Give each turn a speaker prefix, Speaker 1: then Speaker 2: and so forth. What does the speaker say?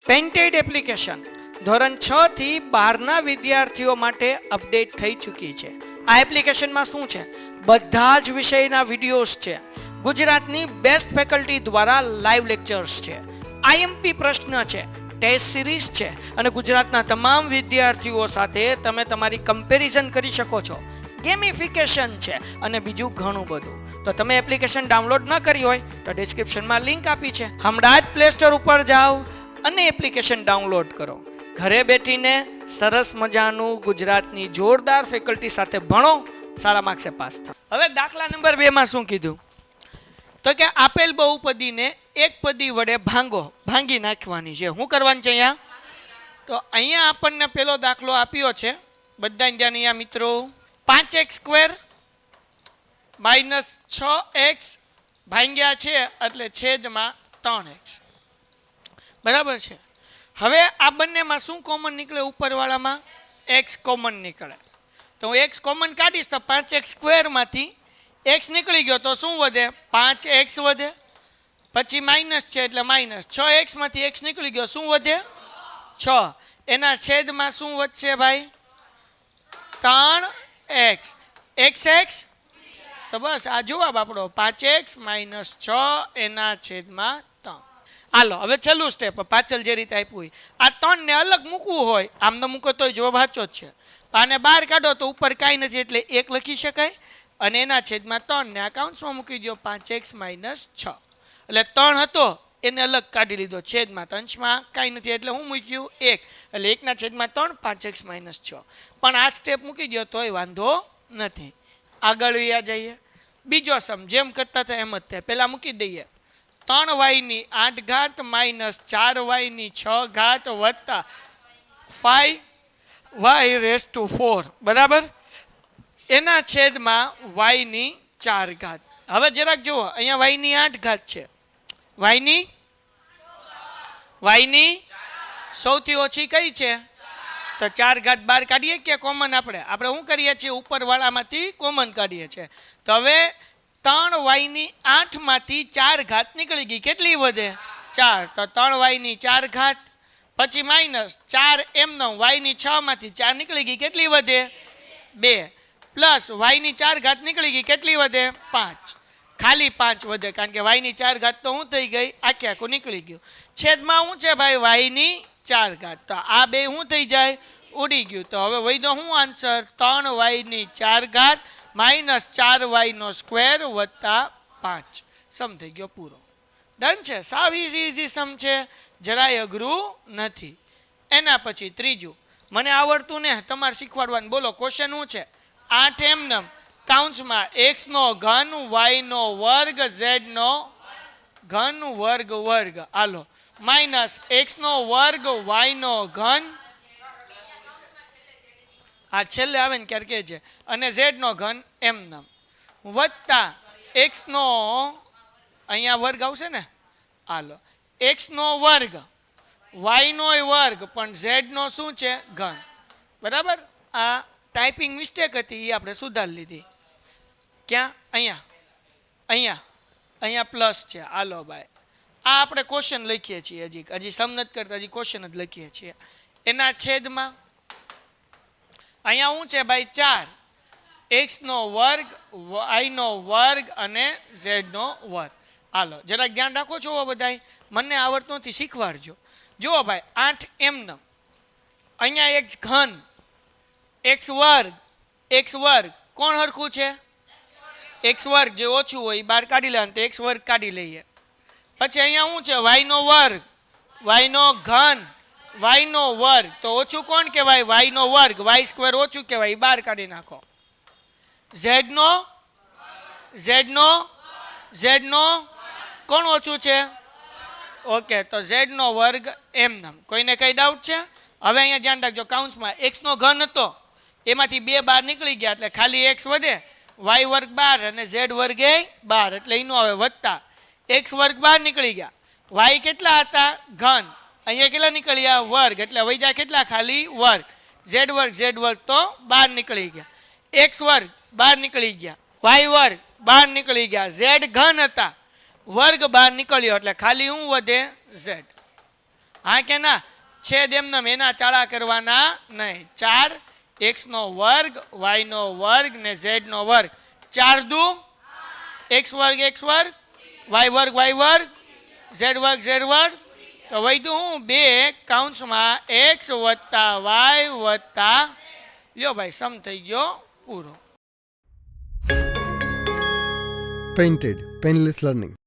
Speaker 1: Painted application ધોરણ 6 થી 12ના વિદ્યાર્થીઓ માટે અપડેટ થઈ ચૂકી છે. આ એપ્લિકેશનમાં શું છે? બધા જ વિષયના વિડીયોઝ છે. ગુજરાતની બેસ્ટ ફેકલ્ટી દ્વારા લાઈવ લેક્ચર્સ છે. આઈએમપી પ્રશ્ન છે, ટેસ્ટ સિરીઝ છે અને ગુજરાતના તમામ વિદ્યાર્થીઓ સાથે તમે તમારી કમ્પેરિઝન કરી શકો છો. ગેમિફિકેશન છે અને બીજું ઘણું બધું. તો તમે એપ્લિકેશન ડાઉનલોડ ન કરી હોય તો ડિસ્ક્રિપ્શનમાં લિંક આપી છે. હમણાં જ પ્લે સ્ટોર ઉપર જાઓ અને એપ્લિકેશન ડાઉનલોડ કરો. ઘરે બેઠીને સરસ મજાનું ગુજરાતની જોરદાર ફેકલ્ટી સાથે ભણો, સારા માર્ક્સે પાસ થાઓ. હવે દાખલા નંબર 2 માં શું કીધું? તો કે આપેલ બહુપદીને એક પદી વડે ભાંગી નાખવાની છે. શું કરવાનું છે અહીંયા? તો અહીંયા આપણને પેલો દાખલો આપ્યો છે, બધા ધ્યાન અહીંયા મિત્રો. 5x² માઇનસ 6x ભાંગ્યા છે એટલે છેદમાં 3x. બરાબર છે. હવે આ બંનેમાં શું કોમન નીકળે? ઉપરવાળામાં x કોમન નીકળે. તો હું x કોમન કાઢીશ તો 5x² માંથી x નીકળી ગયો તો શું વધે? 5x વધે. પછી માઇનસ છે એટલે માઇનસ 6x માંથી x નીકળી ગયો, શું વધે? 6. એના છેદમાં શું વધશે ભાઈ? 3x. x તો બસ આ જવાબ આપણો 5x માઇનસ 6 એના છેદમાં 3. હાલો હવે છેલ્લું સ્ટેપ, પાછળ જે રીતે આપ્યું હોય આ 3 ને અલગ મૂકવું હોય, આમ ન મૂકો તો જવાબ સાચો જ છે. આને બહાર કાઢો તો ઉપર કાંઈ નથી એટલે 1 લખી શકાય અને એના છેદમાં 3 ને આ કાઉન્સમાં મૂકી દો 5x માઇનસ 6. એટલે 3 હતો એને અલગ કાઢી લીધો, છેદમાં અંશમાં કાંઈ નથી એટલે હું મૂક્યું 1 એટલે 1 ના છેદમાં 3 5x માઇનસ 6. પણ આ સ્ટેપ મૂકી દો તોય વાંધો નથી. આગળ વયા જઈએ. બીજો સમ જેમ કરતા હતા એમ જ થાય. પહેલાં મૂકી દઈએ 3y ની 8 ઘાત માઇનસ 4y ની 6 ઘાત વત્તા 5y રેઝ ટુ 4 બરાબર, એના છેદમાં y ની 4 ઘાત. હવે જરાક જુઓ, અહીંયા y ની 8 ઘાત છે, y ની સૌથી ઓછી કઈ છે? તો 4 ઘાત બહાર કાઢીએ કે કોમન? આપણે શું કરીએ છીએ? ઉપરવાળામાંથી કોમન કાઢીએ છીએ. તો હવે 3y ની 8 માંથી 4 ઘાત નીકળી ગઈ, કેટલી વધે? 4. તો 3y ની 4 ઘાત પછી માઇનસ 4 એમનો y ની 6 માંથી 4 નીકળી ગઈ, કેટલી વધે? 2 પ્લસ y ની 4 ઘાત નીકળી ગઈ, કેટલી વધે? 5. ખાલી 5 વધે કારણ કે y ની 4 ઘાત તો શું થઈ ગઈ? આખે આખું નીકળી ગયું. છેદમાં શું છે ભાઈ? y ની 4 ઘાત. તો આ બે શું થઈ જાય? ઉડી ગયું. તો હવે વધ્યો શું આન્સર? 3y ની 4 ઘાત માઇનસ 4y નો સ્ક્વેર વત્તા 5. સમ થઈ ગયો પૂરો. ડન છે. સાવ ઇઝી સમ છે, જરાય અઘરું નથી. એના પછી ત્રીજું, મને આવડતું ને તમારે શીખવાડવાનું. બોલો ક્વેશ્ચન શું છે? 8 એમનેમ કાઉન્સમાં x નો ઘન y નો વર્ગ z નો ઘન વર્ગ. હાલો માઇનસ x નો વર્ગ y નો ઘન, આ છેલ્લે આવે ને ક્યારે કહે છે, અને z નો ઘન એમનેમ વત્તા x નો અહીંયા વર્ગ આવશે ને, હાલો x નો વર્ગ y નો વર્ગ પણ z નો શું છે? ઘન. બરાબર. આ ટાઈપિંગ મિસ્ટેક હતી એ આપણે સુધારી લીધી. ક્યાં? અહીંયા પ્લસ છે. હાલો ભાઈ આ આપણે ક્વેશ્ચન લખીએ છીએ, હજી સમ નથી કરતા, હજી ક્વેશ્ચન જ લખીએ છીએ. એના છેદમાં અહીંયા શું છે ભાઈ? 4 x નો વર્ગ y નો વર્ગ અને z નો વર્ગ. હાલો જરાક ધ્યાન રાખો છો બધાય, મને આવડતું નથી શીખવાડજો. જુઓ ભાઈ 8 એમનો, અહીંયા x ઘન, x વર્ગ કોણ હરખું છે? x વર્ગ જે ઓછું હોય બહાર કાઢી લેવાનું, તો x વર્ગ કાઢી લઈએ. પછી અહીંયા શું છે? y નો વર્ગ, y નો ઘન, y નો વર્ગ. તો ઓછું કોણ કહેવાય? y નો વર્ગ. y સ્ક્વેર ઓછું કહેવાય, બહાર કાઢી નાખો. z નો કોણ ઓછું છે? ઓકે, તો z નો વર્ગ એમનેમ. કોઈને કઈ ડાઉટ છે? હવે અહીંયા ધ્યાન રાખજો, કાઉન્સમાં x નો ઘન હતો એમાંથી 2 બહાર નીકળી ગયા એટલે ખાલી x વધે, y વર્ગ 12 અને z વર્ગ 12 એટલે એનો હવે વત્તા x વર્ગ બહાર નીકળી ગયા, y કેટલા હતા? ઘન. અહીંયા કેટલા નીકળ્યા? વર્ગ. એટલે વૈજા કેટલા? ખાલી વર્ગ. z વર્ગ તો બહાર નીકળી ગયા, x વર્ગ બહાર નીકળી ગયા, y વર્ગ બહાર નીકળી ગયા, z ઘન હતા, વર્ગ બહાર નીકળ્યો એટલે ખાલી શું વધે? z. હા કે ના? છેદ એમને એના ચાળા કરવાના નહીં. 4 x નો વર્ગ y નો વર્ગ ને z નો વર્ગ. 4 દુ x વર્ગ y વર્ગ y વર્ગ z વર્ગ z વર્ગ. તો વધ્યું હું 2 કૌંસમાં x વત્તા y વત્તા, લ્યો ભાઈ સમ થઈ ગયો પૂરો.
Speaker 2: Painted, Painless Learning.